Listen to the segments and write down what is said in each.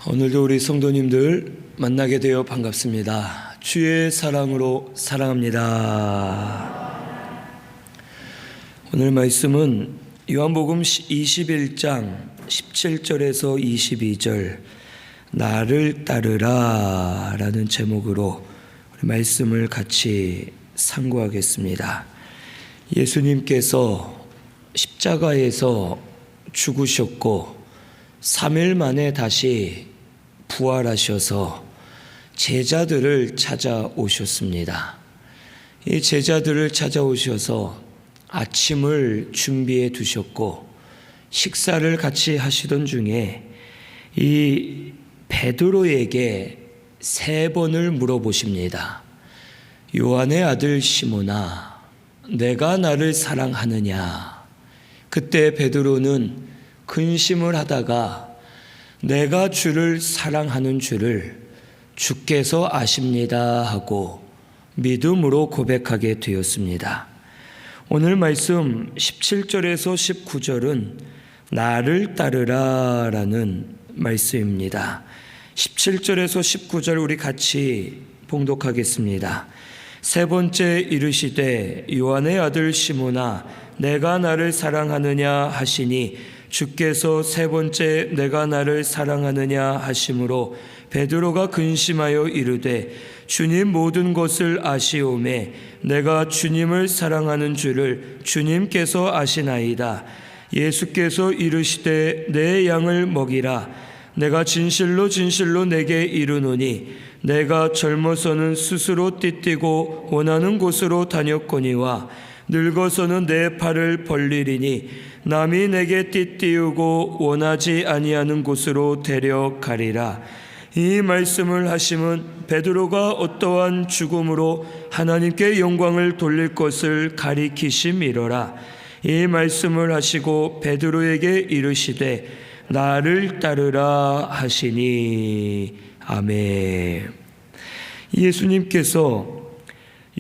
오늘도 우리 성도님들 만나게 되어 반갑습니다. 주의 사랑으로 사랑합니다. 오늘 말씀은 요한복음 21장 17절에서 22절 나를 따르라 라는 제목으로 말씀을 같이 상고하겠습니다. 예수님께서 십자가에서 죽으셨고 3일 만에 다시 부활하셔서 제자들을 찾아오셨습니다. 이 제자들을 찾아오셔서 아침을 준비해 두셨고 식사를 같이 하시던 중에 이 베드로에게 3번을 물어보십니다. 요한의 아들 시몬아, 내가 나를 사랑하느냐? 그때 베드로는 근심을 하다가 내가 주를 사랑하는 줄을 주께서 아십니다 하고 믿음으로 고백하게 되었습니다. 오늘 말씀 17절에서 19절은 나를 따르라 라는 말씀입니다. 17절에서 19절 우리 같이 봉독하겠습니다. 세 번째 이르시되 요한의 아들 시몬아 내가 나를 사랑하느냐 하시니 주께서 세 번째 내가 나를 사랑하느냐 하심으로 베드로가 근심하여 이르되 주님 모든 것을 아시오매 내가 주님을 사랑하는 줄을 주님께서 아시나이다. 예수께서 이르시되 내 양을 먹이라. 내가 진실로 진실로 내게 이르노니 내가 젊어서는 스스로 띠띠고 원하는 곳으로 다녔거니와 늙어서는 내 팔을 벌리리니 남이 내게 띠띠우고 원하지 아니하는 곳으로 데려가리라. 이 말씀을 하심은 베드로가 어떠한 죽음으로 하나님께 영광을 돌릴 것을 가리키심이로라. 이 말씀을 하시고 베드로에게 이르시되 나를 따르라 하시니. 아멘. 예수님께서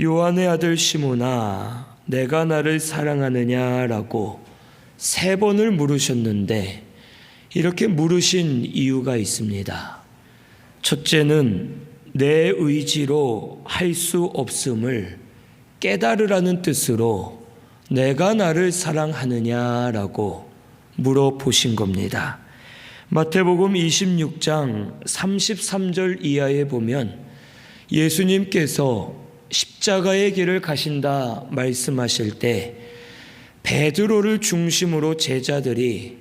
요한의 아들 시몬아 내가 나를 사랑하느냐라고 3번을 물으셨는데 이렇게 물으신 이유가 있습니다. 첫째는 내 의지로 할 수 없음을 깨달으라는 뜻으로 내가 나를 사랑하느냐라고 물어보신 겁니다. 마태복음 26장 33절 이하에 보면 예수님께서 십자가의 길을 가신다 말씀하실 때 베드로를 중심으로 제자들이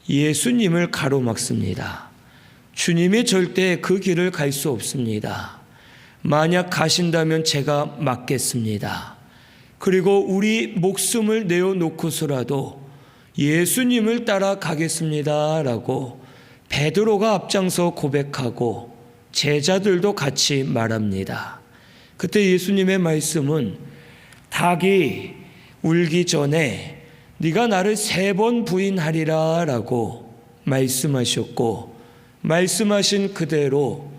예수님을 가로막습니다. 주님이 절대 그 길을 갈 수 없습니다. 만약 가신다면 제가 막겠습니다. 그리고 우리 목숨을 내어놓고서라도 예수님을 따라가겠습니다 라고 베드로가 앞장서 고백하고 제자들도 같이 말합니다. 그때 예수님의 말씀은 닭이 울기 전에 네가 나를 3번 부인하리라 라고 말씀하셨고 말씀하신 그대로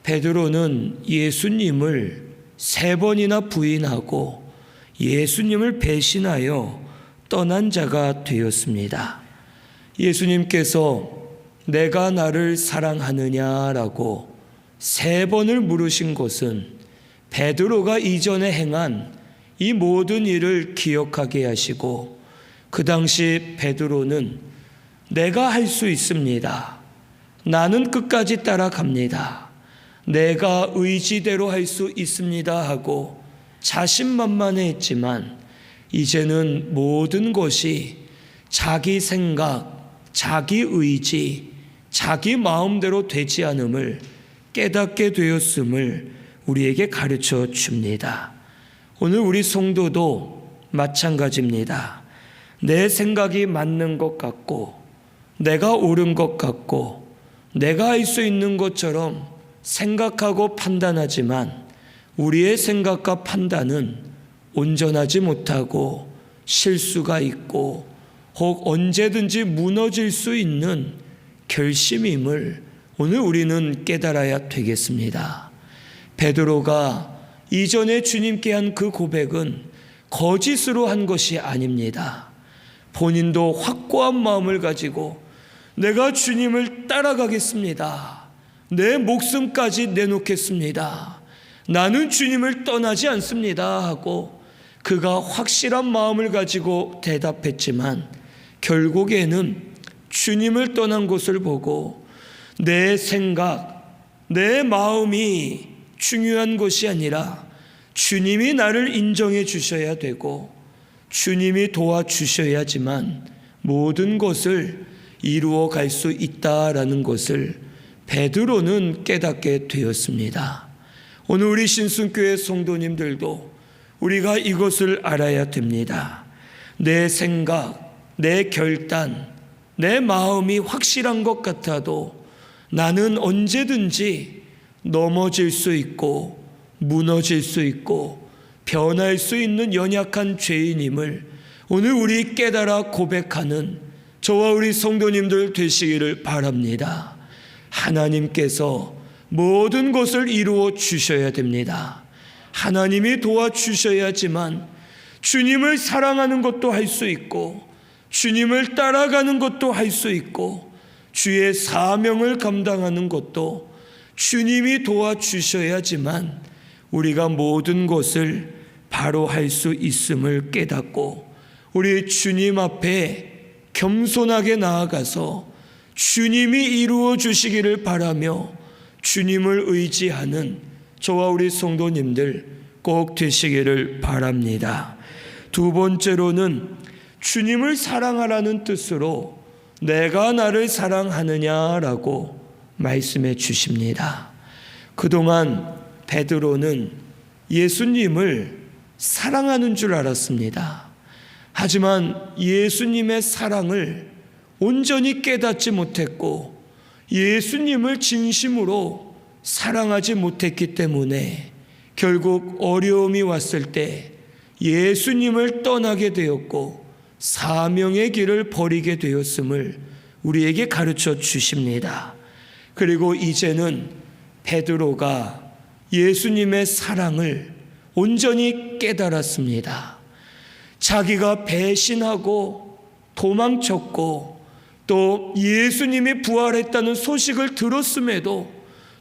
베드로는 예수님을 3번이나 부인하고 예수님을 배신하여 떠난 자가 되었습니다. 예수님께서 내가 나를 사랑하느냐라고 3번을 물으신 것은 베드로가 이전에 행한 이 모든 일을 기억하게 하시고 그 당시 베드로는 내가 할 수 있습니다. 나는 끝까지 따라갑니다. 내가 의지대로 할 수 있습니다 하고 자신만만했지만 이제는 모든 것이 자기 생각, 자기 의지, 자기 마음대로 되지 않음을 깨닫게 되었음을 우리에게 가르쳐 줍니다. 오늘 우리 성도도 마찬가지입니다. 내 생각이 맞는 것 같고 내가 옳은 것 같고 내가 할 수 있는 것처럼 생각하고 판단하지만 우리의 생각과 판단은 온전하지 못하고 실수가 있고 혹 언제든지 무너질 수 있는 결심임을 오늘 우리는 깨달아야 되겠습니다. 베드로가 이전에 주님께 한 그 고백은 거짓으로 한 것이 아닙니다. 본인도 확고한 마음을 가지고 내가 주님을 따라가겠습니다. 내 목숨까지 내놓겠습니다. 나는 주님을 떠나지 않습니다 하고 그가 확실한 마음을 가지고 대답했지만 결국에는 주님을 떠난 것을 보고 내 생각, 내 마음이 중요한 것이 아니라 주님이 나를 인정해 주셔야 되고 주님이 도와주셔야지만 모든 것을 이루어 갈 수 있다라는 것을 베드로는 깨닫게 되었습니다. 오늘 우리 신순교회 성도님들도 우리가 이것을 알아야 됩니다. 내 생각, 내 결단, 내 마음이 확실한 것 같아도 나는 언제든지 넘어질 수 있고 무너질 수 있고 변할 수 있는 연약한 죄인임을 오늘 우리 깨달아 고백하는 저와 우리 성도님들 되시기를 바랍니다. 하나님께서 모든 것을 이루어 주셔야 됩니다. 하나님이 도와주셔야지만 주님을 사랑하는 것도 할 수 있고 주님을 따라가는 것도 할 수 있고 주의 사명을 감당하는 것도 주님이 도와주셔야지만 우리가 모든 것을 바로 할 수 있음을 깨닫고 우리 주님 앞에 겸손하게 나아가서 주님이 이루어 주시기를 바라며 주님을 의지하는 저와 우리 성도님들 꼭 되시기를 바랍니다. 두 번째로는 주님을 사랑하라는 뜻으로 내가 나를 사랑하느냐라고 말씀해 주십니다. 그동안 베드로는 예수님을 사랑하는 줄 알았습니다. 하지만 예수님의 사랑을 온전히 깨닫지 못했고 예수님을 진심으로 사랑하지 못했기 때문에 결국 어려움이 왔을 때 예수님을 떠나게 되었고 사명의 길을 버리게 되었음을 우리에게 가르쳐 주십니다. 그리고 이제는 베드로가 예수님의 사랑을 온전히 깨달았습니다. 자기가 배신하고 도망쳤고 또 예수님이 부활했다는 소식을 들었음에도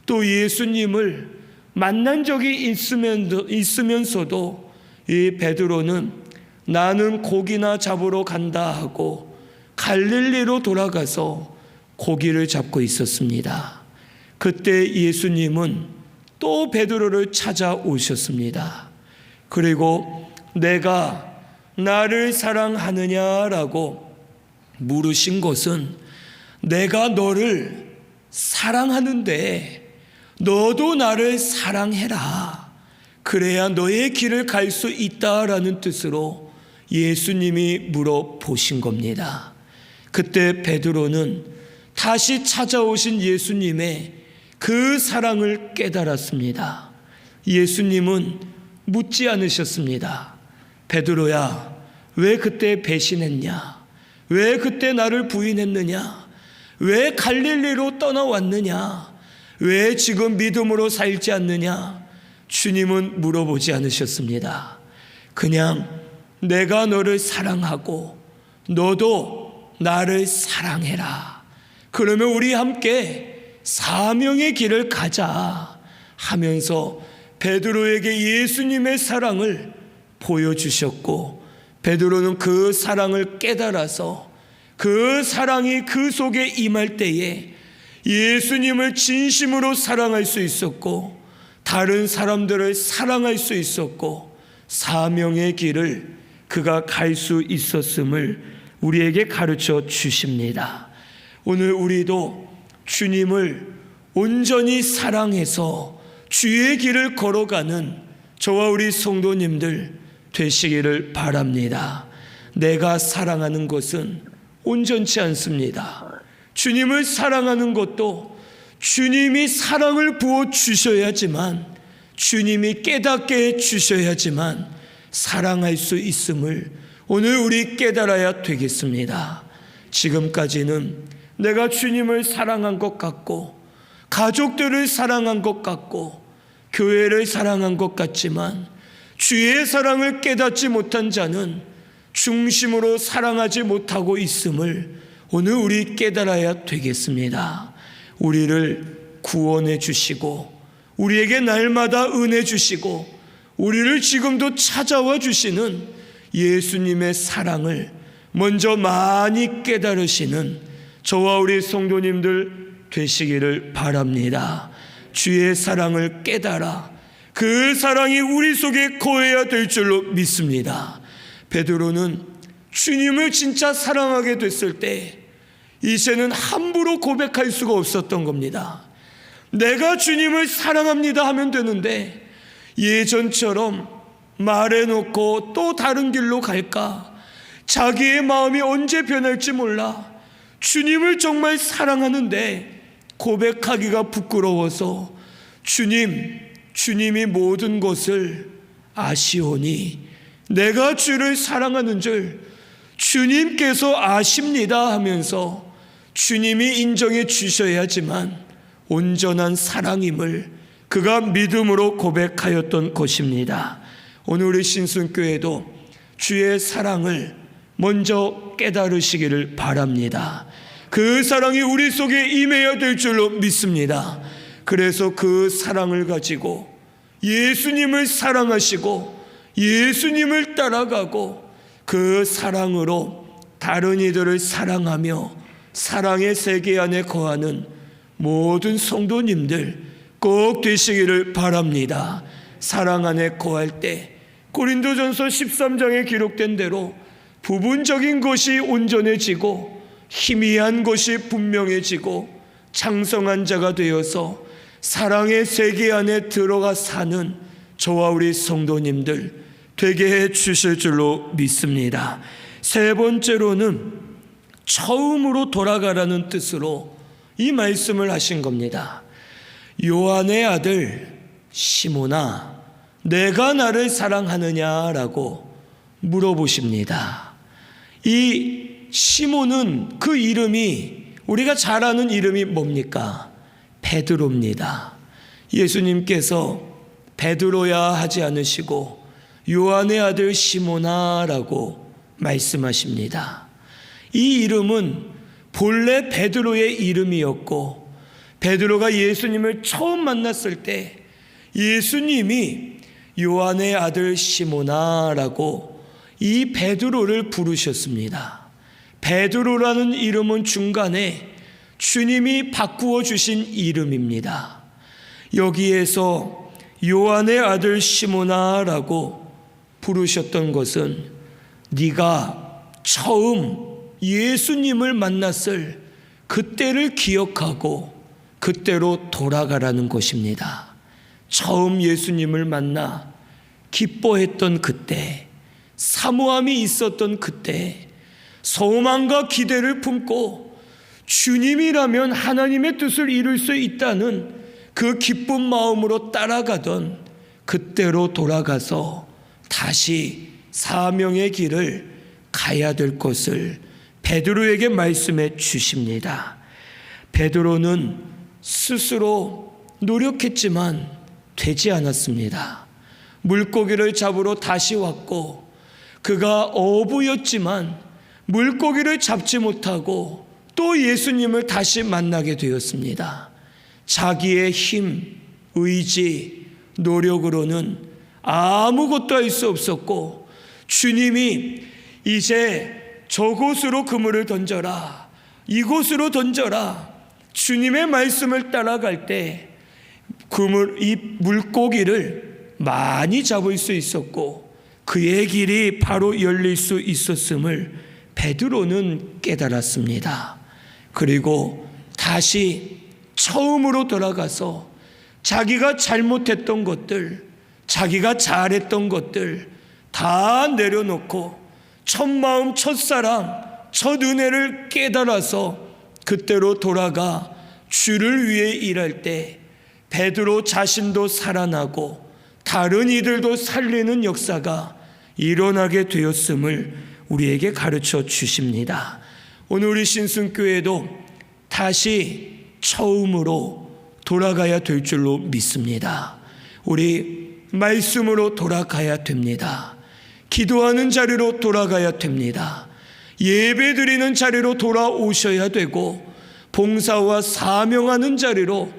또 예수님을 만난 적이 있으면서도 이 베드로는 나는 고기나 잡으러 간다 하고 갈릴리로 돌아가서 고기를 잡고 있었습니다. 그때 예수님은 또 베드로를 찾아오셨습니다. 그리고 내가 나를 사랑하느냐라고 물으신 것은 내가 너를 사랑하는데 너도 나를 사랑해라. 그래야 너의 길을 갈 수 있다라는 뜻으로 예수님이 물어보신 겁니다. 그때 베드로는 다시 찾아오신 예수님의 그 사랑을 깨달았습니다. 예수님은 묻지 않으셨습니다. 베드로야, 왜 그때 배신했냐? 왜 그때 나를 부인했느냐? 왜 갈릴리로 떠나왔느냐? 왜 지금 믿음으로 살지 않느냐? 주님은 물어보지 않으셨습니다. 그냥 내가 너를 사랑하고 너도 나를 사랑해라. 그러면 우리 함께 사명의 길을 가자 하면서 베드로에게 예수님의 사랑을 보여주셨고 베드로는 그 사랑을 깨달아서 그 사랑이 그 속에 임할 때에 예수님을 진심으로 사랑할 수 있었고 다른 사람들을 사랑할 수 있었고 사명의 길을 그가 갈 수 있었음을 우리에게 가르쳐 주십니다. 오늘 우리도 주님을 온전히 사랑해서 주의 길을 걸어가는 저와 우리 성도님들 되시기를 바랍니다. 내가 사랑하는 것은 온전치 않습니다. 주님을 사랑하는 것도 주님이 사랑을 부어 주셔야지만 주님이 깨닫게 해 주셔야지만 사랑할 수 있음을 오늘 우리 깨달아야 되겠습니다. 지금까지는 내가 주님을 사랑한 것 같고 가족들을 사랑한 것 같고 교회를 사랑한 것 같지만 주의 사랑을 깨닫지 못한 자는 중심으로 사랑하지 못하고 있음을 오늘 우리 깨달아야 되겠습니다. 우리를 구원해 주시고 우리에게 날마다 은혜 주시고 우리를 지금도 찾아와 주시는 예수님의 사랑을 먼저 많이 깨달으시는 저와 우리 성도님들 되시기를 바랍니다. 주의 사랑을 깨달아 그 사랑이 우리 속에 거해야 될 줄로 믿습니다. 베드로는 주님을 진짜 사랑하게 됐을 때 이제는 함부로 고백할 수가 없었던 겁니다. 내가 주님을 사랑합니다 하면 되는데 예전처럼 말해놓고 또 다른 길로 갈까? 자기의 마음이 언제 변할지 몰라. 주님을 정말 사랑하는데 고백하기가 부끄러워서 주님이 모든 것을 아시오니 내가 주를 사랑하는 줄 주님께서 아십니다 하면서 주님이 인정해 주셔야지만 온전한 사랑임을 그가 믿음으로 고백하였던 것입니다. 오늘 우리 신순교회도 주의 사랑을 먼저 깨달으시기를 바랍니다. 그 사랑이 우리 속에 임해야 될 줄로 믿습니다. 그래서 그 사랑을 가지고 예수님을 사랑하시고 예수님을 따라가고 그 사랑으로 다른 이들을 사랑하며 사랑의 세계 안에 거하는 모든 성도님들 꼭 되시기를 바랍니다. 사랑 안에 거할 때 고린도전서 13장에 기록된 대로 부분적인 것이 온전해지고 희미한 것이 분명해지고 창성한 자가 되어서 사랑의 세계 안에 들어가 사는 저와 우리 성도님들 되게 해 주실 줄로 믿습니다. 세 번째로는 처음으로 돌아가라는 뜻으로 이 말씀을 하신 겁니다. 요한의 아들 시몬아, 내가 나를 사랑하느냐라고 물어보십니다. 이 시몬은 그 이름이 우리가 잘 아는 이름이 뭡니까? 베드로입니다. 예수님께서 베드로야 하지 않으시고 요한의 아들 시몬아라고 말씀하십니다. 이 이름은 본래 베드로의 이름이었고 베드로가 예수님을 처음 만났을 때 예수님이 요한의 아들 시몬아라고 이 베드로를 부르셨습니다. 베드로라는 이름은 중간에 주님이 바꾸어 주신 이름입니다. 여기에서 요한의 아들 시몬아라고 부르셨던 것은 네가 처음 예수님을 만났을 그때를 기억하고 그때로 돌아가라는 것입니다. 처음 예수님을 만나 기뻐했던 그때, 사모함이 있었던 그때, 소망과 기대를 품고 주님이라면 하나님의 뜻을 이룰 수 있다는 그 기쁜 마음으로 따라가던 그때로 돌아가서 다시 사명의 길을 가야 될 것을 베드로에게 말씀해 주십니다. 베드로는 스스로 노력했지만 되지 않았습니다. 물고기를 잡으러 다시 왔고 그가 어부였지만 물고기를 잡지 못하고 또 예수님을 다시 만나게 되었습니다. 자기의 힘, 의지, 노력으로는 아무것도 할 수 없었고 주님이 이제 저곳으로 그물을 던져라, 이곳으로 던져라, 주님의 말씀을 따라갈 때 이 물고기를 많이 잡을 수 있었고 그의 길이 바로 열릴 수 있었음을 베드로는 깨달았습니다. 그리고 다시 처음으로 돌아가서 자기가 잘못했던 것들, 자기가 잘했던 것들 다 내려놓고 첫 마음, 첫 사랑, 첫 은혜를 깨달아서 그때로 돌아가 주를 위해 일할 때 베드로 자신도 살아나고 다른 이들도 살리는 역사가 일어나게 되었음을 우리에게 가르쳐 주십니다. 오늘 우리 신순교회도 다시 처음으로 돌아가야 될 줄로 믿습니다. 우리 말씀으로 돌아가야 됩니다. 기도하는 자리로 돌아가야 됩니다. 예배 드리는 자리로 돌아오셔야 되고 봉사와 사명하는 자리로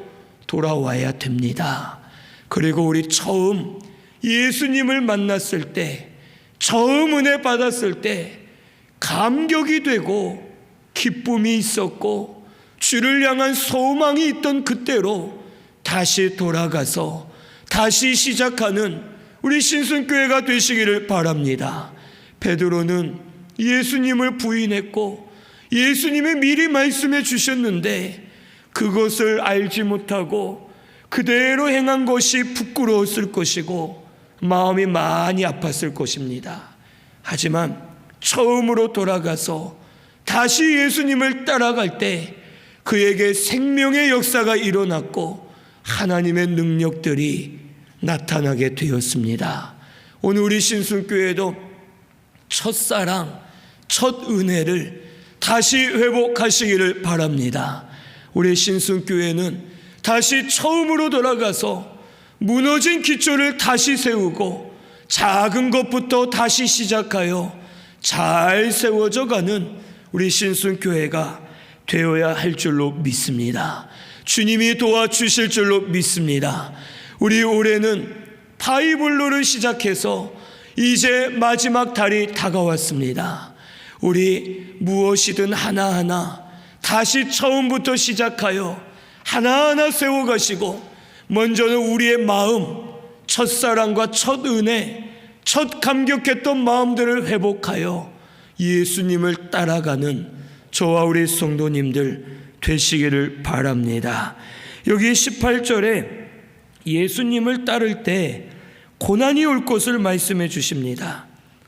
돌아와야 됩니다. 그리고 우리 처음 예수님을 만났을 때, 처음 은혜 받았을 때 감격이 되고 기쁨이 있었고 주를 향한 소망이 있던 그때로 다시 돌아가서 다시 시작하는 우리 신순교회가 되시기를 바랍니다. 베드로는 예수님을 부인했고 예수님이 미리 말씀해 주셨는데 그것을 알지 못하고 그대로 행한 것이 부끄러웠을 것이고 마음이 많이 아팠을 것입니다. 하지만 처음으로 돌아가서 다시 예수님을 따라갈 때 그에게 생명의 역사가 일어났고 하나님의 능력들이 나타나게 되었습니다. 오늘 우리 신순교회도 첫사랑, 첫 은혜를 다시 회복하시기를 바랍니다. 우리 신순교회는 다시 처음으로 돌아가서 무너진 기초를 다시 세우고 작은 것부터 다시 시작하여 잘 세워져 가는 우리 신순교회가 되어야 할 줄로 믿습니다. 주님이 도와주실 줄로 믿습니다. 우리 올해는 바이블로를 시작해서 이제 마지막 달이 다가왔습니다. 우리 무엇이든 하나하나 다시 처음부터 시작하여 하나하나 세워가시고 먼저는 우리의 마음, 첫사랑과 첫 은혜, 첫 감격했던 마음들을 회복하여 예수님을 따라가는 저와 우리 성도님들 되시기를 바랍니다. 여기 18절에 예수님을 따를 때 고난이 올 것을 말씀해 주십니다.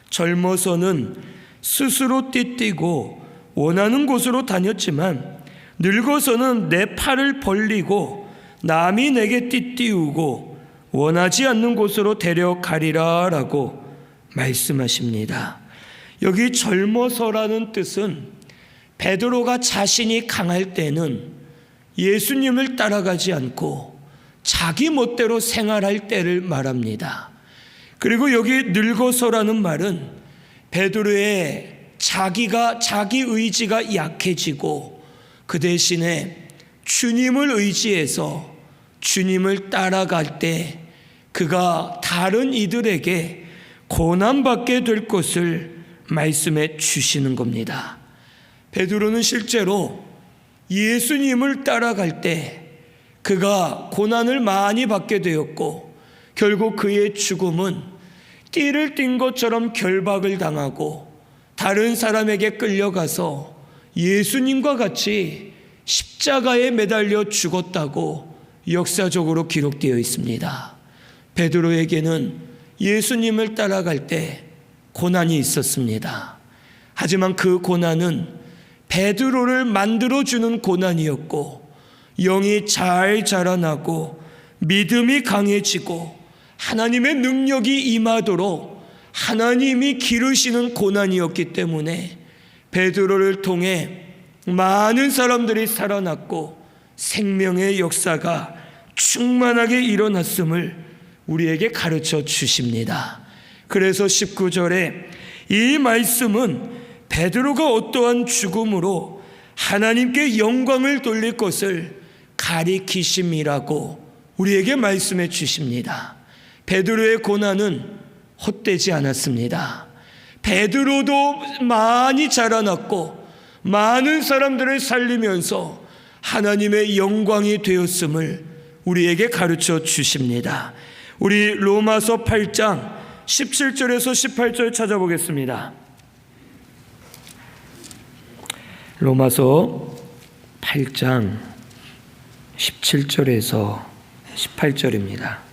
젊어서는 스스로 띠뛰고 원하는 곳으로 다녔지만 늙어서는 내 팔을 벌리고 남이 내게 띠띠우고 원하지 않는 곳으로 데려가리라 라고 말씀하십니다. 여기 젊어서라는 뜻은 베드로가 자신이 강할 때는 예수님을 따라가지 않고 자기 멋대로 생활할 때를 말합니다. 그리고 여기 늙어서라는 말은 베드로의 자기 의지가 약해지고 그 대신에 주님을 의지해서 주님을 따라갈 때 그가 다른 이들에게 고난받게 될 것을 말씀해 주시는 겁니다. 베드로는 실제로 예수님을 따라갈 때 그가 고난을 많이 받게 되었고 결국 그의 죽음은 띠를 띈 것처럼 결박을 당하고 다른 사람에게 끌려가서 예수님과 같이 십자가에 매달려 죽었다고 역사적으로 기록되어 있습니다. 베드로에게는 예수님을 따라갈 때 고난이 있었습니다. 하지만 그 고난은 베드로를 만들어주는 고난이었고 영이 잘 자라나고 믿음이 강해지고 하나님의 능력이 임하도록 하나님이 기르시는 고난이었기 때문에 베드로를 통해 많은 사람들이 살아났고 생명의 역사가 충만하게 일어났음을 우리에게 가르쳐 주십니다. 그래서 19절에 이 말씀은 베드로가 어떠한 죽음으로 하나님께 영광을 돌릴 것을 가리키심이라고 우리에게 말씀해 주십니다. 베드로의 고난은 헛되지 않았습니다. 베드로도 많이 자라났고 많은 사람들을 살리면서 하나님의 영광이 되었음을 우리에게 가르쳐 주십니다. 우리 로마서 8장 17절에서 18절 찾아보겠습니다. 로마서 8장 17절에서 18절입니다.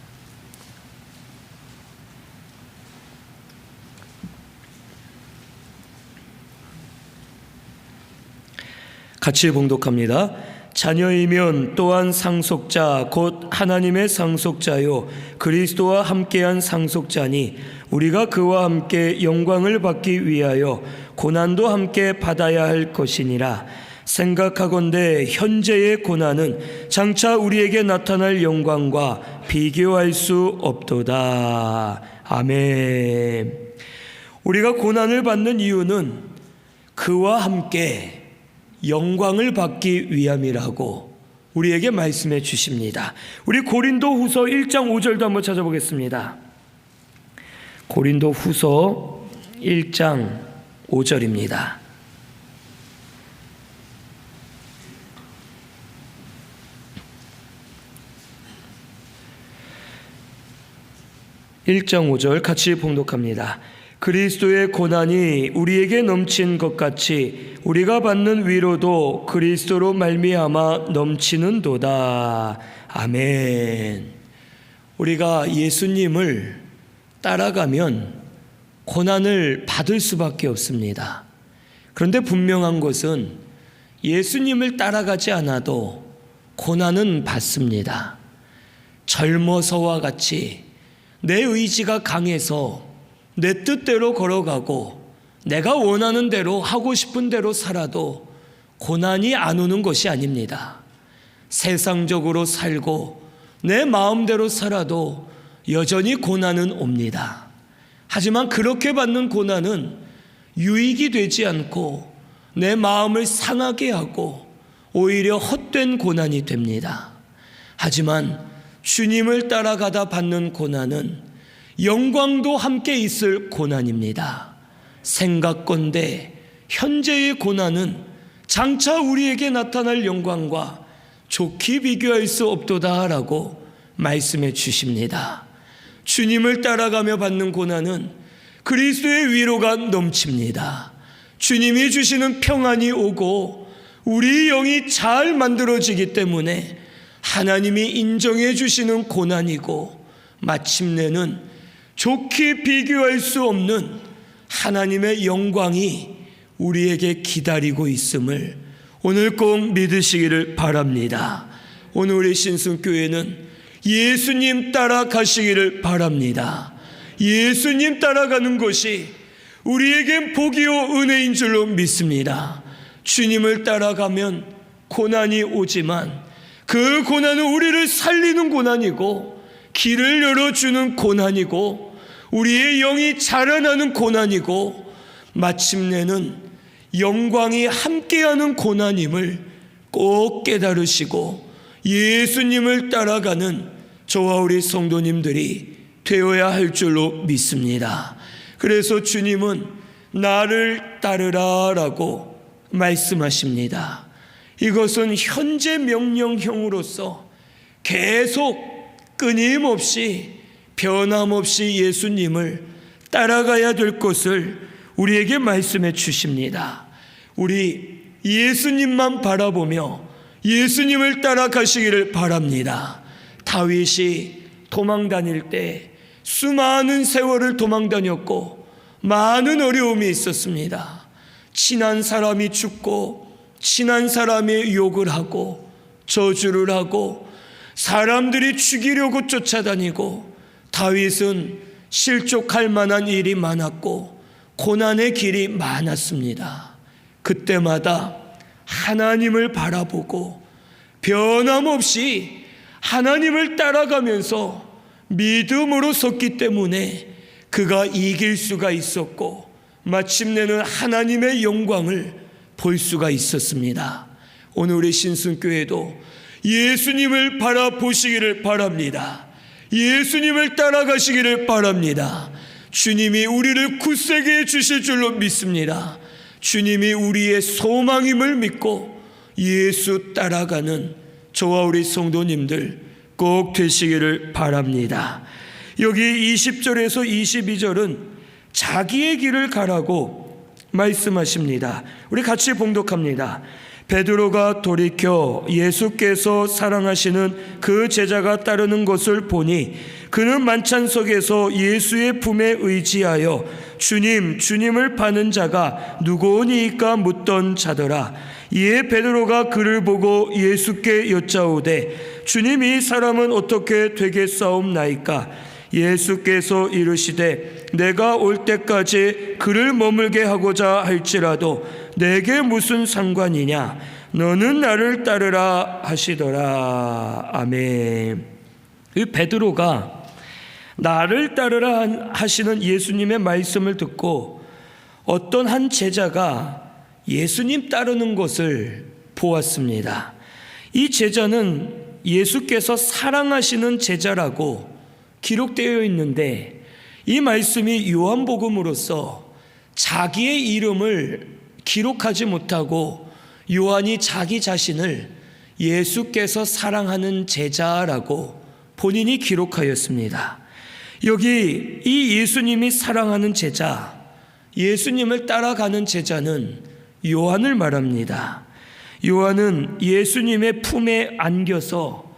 같이 봉독합니다. 자녀이면 또한 상속자 곧 하나님의 상속자요 그리스도와 함께한 상속자니 우리가 그와 함께 영광을 받기 위하여 고난도 함께 받아야 할 것이니라. 생각하건대 현재의 고난은 장차 우리에게 나타날 영광과 비교할 수 없도다. 아멘. 우리가 고난을 받는 이유는 그와 함께 영광을 받기 위함이라고 우리에게 말씀해 주십니다. 우리 고린도후서 1장 5절도 한번 찾아보겠습니다. 고린도후서 1장 5절입니다. (1장 5절) 같이 봉독합니다. 그리스도의 고난이 우리에게 넘친 것 같이 우리가 받는 위로도 그리스도로 말미암아 넘치는도다. 아멘. 우리가 예수님을 따라가면 고난을 받을 수밖에 없습니다. 그런데 분명한 것은 예수님을 따라가지 않아도 고난은 받습니다. 젊어서와 같이 내 의지가 강해서 내 뜻대로 걸어가고 내가 원하는 대로 하고 싶은 대로 살아도 고난이 안 오는 것이 아닙니다. 세상적으로 살고 내 마음대로 살아도 여전히 고난은 옵니다. 하지만 그렇게 받는 고난은 유익이 되지 않고 내 마음을 상하게 하고 오히려 헛된 고난이 됩니다. 하지만 주님을 따라가다 받는 고난은 영광도 함께 있을 고난입니다. 생각건대 현재의 고난은 장차 우리에게 나타날 영광과 좋게 비교할 수 없도다라고 말씀해 주십니다. 주님을 따라가며 받는 고난은 그리스도의 위로가 넘칩니다. 주님이 주시는 평안이 오고 우리 영이 잘 만들어지기 때문에 하나님이 인정해 주시는 고난이고 마침내는 좋게 비교할 수 없는 하나님의 영광이 우리에게 기다리고 있음을 오늘 꼭 믿으시기를 바랍니다. 오늘 우리 신순교회는 예수님 따라가시기를 바랍니다. 예수님 따라가는 것이 우리에겐 복이요 은혜인 줄로 믿습니다. 주님을 따라가면 고난이 오지만 그 고난은 우리를 살리는 고난이고 길을 열어주는 고난이고 우리의 영이 자라나는 고난이고 마침내는 영광이 함께하는 고난임을 꼭 깨달으시고 예수님을 따라가는 저와 우리 성도님들이 되어야 할 줄로 믿습니다. 그래서 주님은 나를 따르라 라고 말씀하십니다. 이것은 현재 명령형으로서 계속 끊임없이 변함없이 예수님을 따라가야 될 것을 우리에게 말씀해 주십니다. 우리 예수님만 바라보며 예수님을 따라가시기를 바랍니다. 다윗이 도망 다닐 때 수많은 세월을 도망 다녔고 많은 어려움이 있었습니다. 친한 사람이 죽고 친한 사람이 욕을 하고 저주를 하고 사람들이 죽이려고 쫓아다니고 다윗은 실족할 만한 일이 많았고 고난의 길이 많았습니다. 그때마다 하나님을 바라보고 변함없이 하나님을 따라가면서 믿음으로 섰기 때문에 그가 이길 수가 있었고 마침내는 하나님의 영광을 볼 수가 있었습니다. 오늘 우리 신순교회도 예수님을 바라보시기를 바랍니다. 예수님을 따라가시기를 바랍니다. 주님이 우리를 굳세게 해주실 줄로 믿습니다. 주님이 우리의 소망임을 믿고 예수 따라가는 저와 우리 성도님들 꼭 되시기를 바랍니다. 여기 20절에서 22절은 자기의 길을 가라고 말씀하십니다. 우리 같이 봉독합니다. 베드로가 돌이켜 예수께서 사랑하시는 그 제자가 따르는 것을 보니 그는 만찬석에서 예수의 품에 의지하여 주님을 파는 자가 누구오니이까 묻던 자더라. 이에 베드로가 그를 보고 예수께 여짜오되 주님, 이 사람은 어떻게 되겠사옵나이까? 예수께서 이르시되 내가 올 때까지 그를 머물게 하고자 할지라도 내게 무슨 상관이냐? 너는 나를 따르라 하시더라. 아멘. 이 베드로가 나를 따르라 하시는 예수님의 말씀을 듣고 어떤 한 제자가 예수님 따르는 것을 보았습니다. 이 제자는 예수께서 사랑하시는 제자라고 기록되어 있는데, 이 말씀이 요한복음으로서 자기의 이름을 기록하지 못하고 요한이 자기 자신을 예수께서 사랑하는 제자라고 본인이 기록하였습니다. 여기 이 예수님이 사랑하는 제자, 예수님을 따라가는 제자는 요한을 말합니다. 요한은 예수님의 품에 안겨서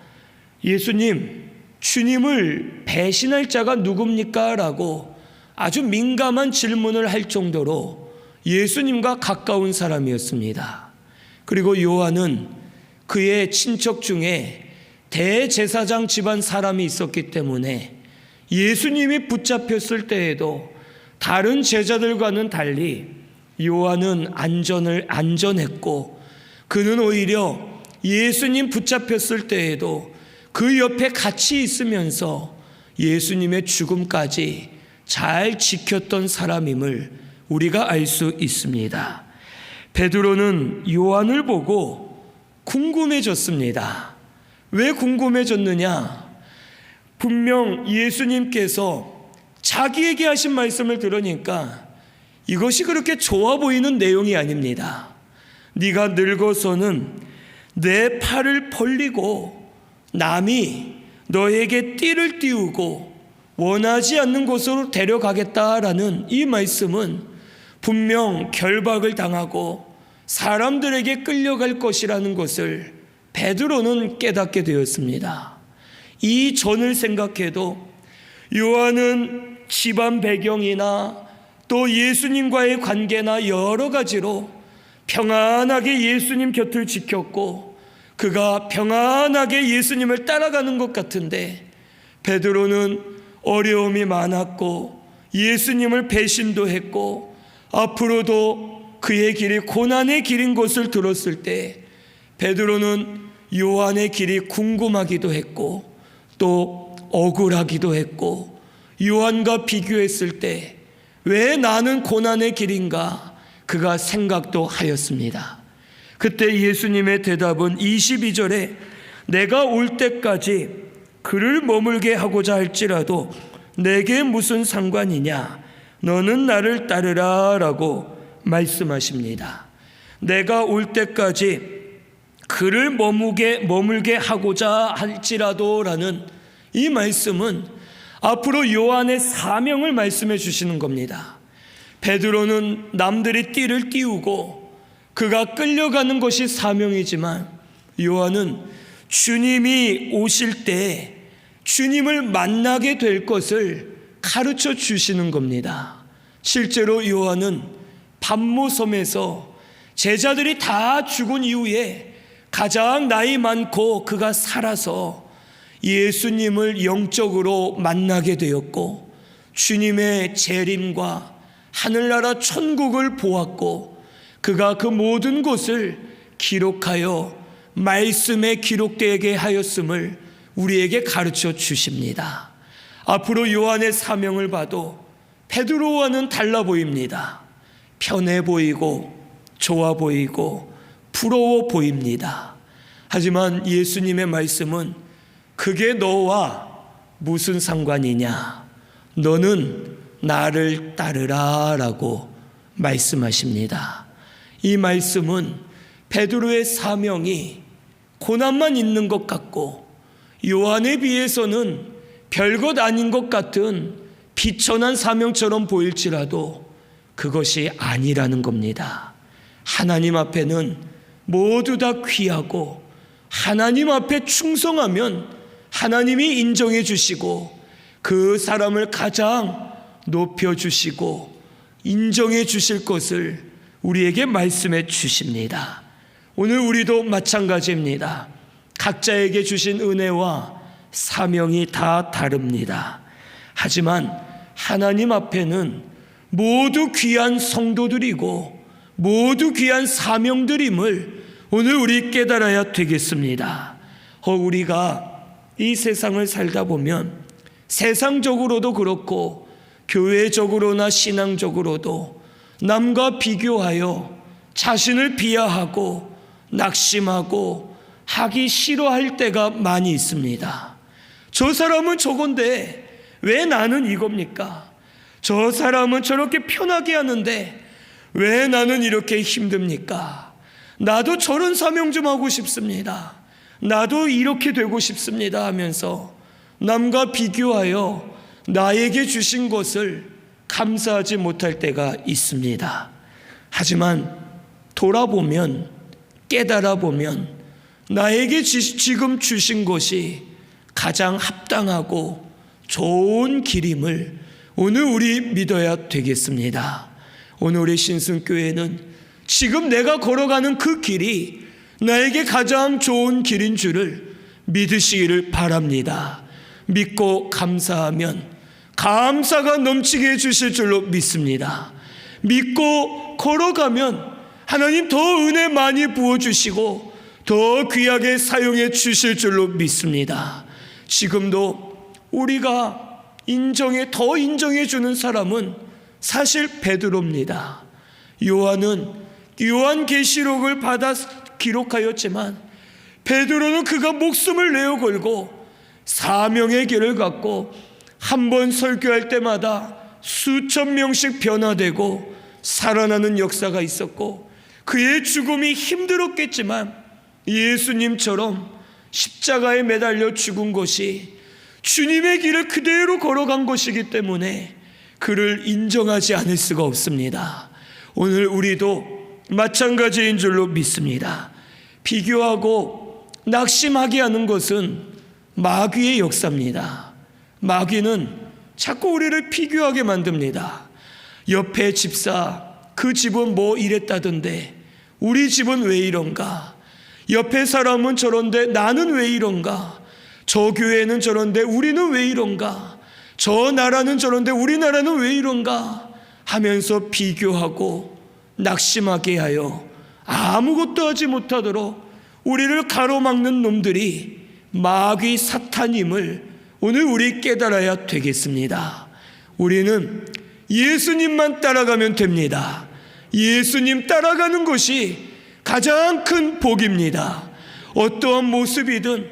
예수님, 주님을 배신할 자가 누굽니까? 라고 아주 민감한 질문을 할 정도로 예수님과 가까운 사람이었습니다. 그리고 요한은 그의 친척 중에 대제사장 집안 사람이 있었기 때문에 예수님이 붙잡혔을 때에도 다른 제자들과는 달리 요한은 안전했고, 그는 오히려 예수님 붙잡혔을 때에도 그 옆에 같이 있으면서 예수님의 죽음까지 잘 지켰던 사람임을 우리가 알 수 있습니다. 베드로는 요한을 보고 궁금해졌습니다. 왜 궁금해졌느냐? 분명 예수님께서 자기에게 하신 말씀을 들으니까 이것이 그렇게 좋아 보이는 내용이 아닙니다. 네가 늙어서는 내 팔을 벌리고 남이 너에게 띠를 띄우고 원하지 않는 곳으로 데려가겠다라는 이 말씀은 분명 결박을 당하고 사람들에게 끌려갈 것이라는 것을 베드로는 깨닫게 되었습니다. 이 전을 생각해도 요한은 집안 배경이나 또 예수님과의 관계나 여러 가지로 평안하게 예수님 곁을 지켰고 그가 평안하게 예수님을 따라가는 것 같은데, 베드로는 어려움이 많았고 예수님을 배신도 했고 앞으로도 그의 길이 고난의 길인 것을 들었을 때 베드로는 요한의 길이 궁금하기도 했고 또 억울하기도 했고, 요한과 비교했을 때 왜 나는 고난의 길인가 그가 생각도 하였습니다. 그때 예수님의 대답은 22절에 내가 올 때까지 그를 머물게 하고자 할지라도 내게 무슨 상관이냐, 너는 나를 따르라 라고 말씀하십니다. 내가 올 때까지 그를 머물게 하고자 할지라도 라는 이 말씀은 앞으로 요한의 사명을 말씀해 주시는 겁니다. 베드로는 남들이 띠를 띄우고 그가 끌려가는 것이 사명이지만, 요한은 주님이 오실 때 주님을 만나게 될 것을 가르쳐 주시는 겁니다. 실제로 요한은 pat모섬에서 제자들이 다 죽은 이후에 가장 나이 많고 그가 살아서 예수님을 영적으로 만나게 되었고 주님의 재림과 하늘나라 천국을 보았고, 그가 그 모든 것을 기록하여 말씀에 기록되게 하였음을 우리에게 가르쳐 주십니다. 앞으로 요한의 사명을 봐도 베드로와는 달라 보입니다. 편해 보이고 좋아 보이고 부러워 보입니다. 하지만 예수님의 말씀은 그게 너와 무슨 상관이냐, 너는 나를 따르라 라고 말씀하십니다. 이 말씀은 베드로의 사명이 고난만 있는 것 같고 요한에 비해서는 별것 아닌 것 같은 비천한 사명처럼 보일지라도 그것이 아니라는 겁니다. 하나님 앞에는 모두 다 귀하고 하나님 앞에 충성하면 하나님이 인정해 주시고 그 사람을 가장 높여 주시고 인정해 주실 것을 우리에게 말씀해 주십니다. 오늘 우리도 마찬가지입니다. 각자에게 주신 은혜와 사명이 다 다릅니다. 하지만 하나님 앞에는 모두 귀한 성도들이고 모두 귀한 사명들임을 오늘 우리 깨달아야 되겠습니다. 우리가 이 세상을 살다 보면 세상적으로도 그렇고 교회적으로나 신앙적으로도 남과 비교하여 자신을 비하하고 낙심하고 하기 싫어할 때가 많이 있습니다. 저 사람은 저건데 왜 나는 이겁니까? 저 사람은 저렇게 편하게 하는데 왜 나는 이렇게 힘듭니까? 나도 저런 사명 좀 하고 싶습니다. 나도 이렇게 되고 싶습니다 하면서 남과 비교하여 나에게 주신 것을 감사하지 못할 때가 있습니다. 하지만 돌아보면, 깨달아 보면 나에게 지금 주신 것이 가장 합당하고 좋은 길임을 오늘 우리 믿어야 되겠습니다. 오늘 우리 신승교회는 지금 내가 걸어가는 그 길이 나에게 가장 좋은 길인 줄을 믿으시기를 바랍니다. 믿고 감사하면 감사가 넘치게 해주실 줄로 믿습니다. 믿고 걸어가면 하나님 더 은혜 많이 부어주시고 더 귀하게 사용해 주실 줄로 믿습니다. 지금도 우리가 더 인정해 주는 사람은 사실 베드로입니다. 요한은 요한계시록을 받아 기록하였지만 베드로는 그가 목숨을 내어 걸고 사명의 길을 갖고 한 번 설교할 때마다 수천 명씩 변화되고 살아나는 역사가 있었고, 그의 죽음이 힘들었겠지만 예수님처럼 십자가에 매달려 죽은 것이 주님의 길을 그대로 걸어간 것이기 때문에 그를 인정하지 않을 수가 없습니다. 오늘 우리도 마찬가지인 줄로 믿습니다. 비교하고 낙심하게 하는 것은 마귀의 역사입니다. 마귀는 자꾸 우리를 비교하게 만듭니다. 옆에 집사, 그 집은 뭐 이랬다던데 우리 집은 왜 이런가? 옆에 사람은 저런데 나는 왜 이런가? 저 교회는 저런데 우리는 왜 이런가? 저 나라는 저런데 우리나라는 왜 이런가? 하면서 비교하고 낙심하게 하여 아무것도 하지 못하도록 우리를 가로막는 놈들이 마귀 사탄임을 오늘 우리 깨달아야 되겠습니다. 우리는 예수님만 따라가면 됩니다. 예수님 따라가는 것이 가장 큰 복입니다. 어떠한 모습이든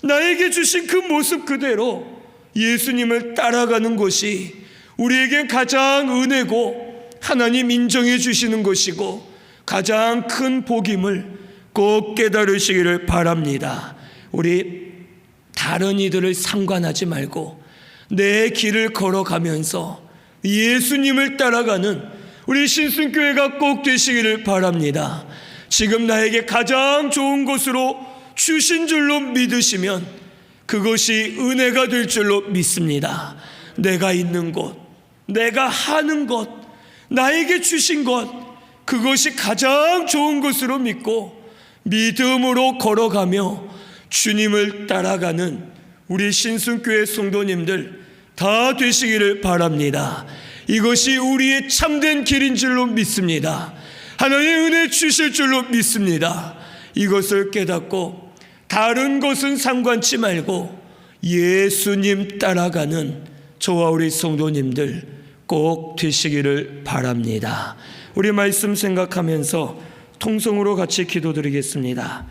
나에게 주신 그 모습 그대로 예수님을 따라가는 것이 우리에게 가장 은혜고 하나님 인정해 주시는 것이고 가장 큰 복임을 꼭 깨달으시기를 바랍니다. 우리 다른 이들을 상관하지 말고 내 길을 걸어가면서 예수님을 따라가는 우리 신승교회가 꼭 되시기를 바랍니다. 지금 나에게 가장 좋은 것으로 주신 줄로 믿으시면 그것이 은혜가 될 줄로 믿습니다. 내가 있는 곳, 내가 하는 것, 나에게 주신 것, 그것이 가장 좋은 것으로 믿고 믿음으로 걸어가며 주님을 따라가는 우리 신승교회 성도님들 다 되시기를 바랍니다. 이것이 우리의 참된 길인 줄로 믿습니다. 하나님의 은혜 주실 줄로 믿습니다. 이것을 깨닫고 다른 것은 상관치 말고 예수님 따라가는 저와 우리 성도님들 꼭 되시기를 바랍니다. 우리 말씀 생각하면서 통성으로 같이 기도드리겠습니다.